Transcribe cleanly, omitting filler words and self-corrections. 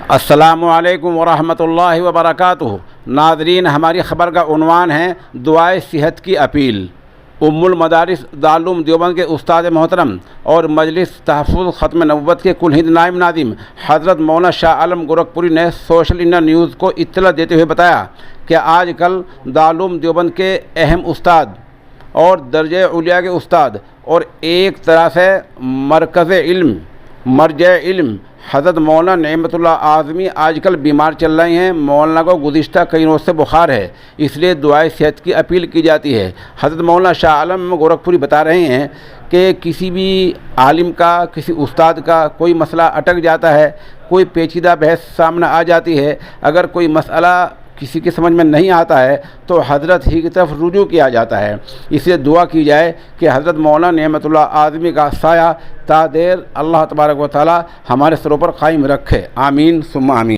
السلام علیکم ورحمۃ اللہ وبرکاتہ۔ ناظرین، ہماری خبر کا عنوان ہے دعائے صحت کی اپیل۔ ام المدارس دارالعلوم دیوبند کے استاد محترم اور مجلس تحفظ ختم نبوت کے کل ہند نائب ناظم حضرت مولانا شاہ عالم گورکھپوری نے سوشل انڈیا نیوز کو اطلاع دیتے ہوئے بتایا کہ آج کل دارالعلوم دیوبند کے اہم استاد اور درجہ اولیاء کے استاد اور ایک طرح سے مرجع علم حضرت مولانا نعمت اللہ اعظمی آج کل بیمار چل رہے ہیں۔ مولانا کو گزشتہ کئی روز سے بخار ہے، اس لیے دعائے صحت کی اپیل کی جاتی ہے۔ حضرت مولانا شاہ عالم گورکھپوری بتا رہے ہیں کہ کسی بھی عالم کا، کسی استاد کا کوئی مسئلہ اٹک جاتا ہے، کوئی پیچیدہ بحث سامنے آ جاتی ہے، اگر کوئی مسئلہ کسی کی سمجھ میں نہیں آتا ہے تو حضرت ہی کی طرف رجوع کیا جاتا ہے۔ اس لیے دعا کی جائے کہ حضرت مولانا نعمت اللہ اعظمی کا سایہ تا دیر اللہ تبارک و تعالی ہمارے سروں پر قائم رکھے۔ آمین ثم آمین۔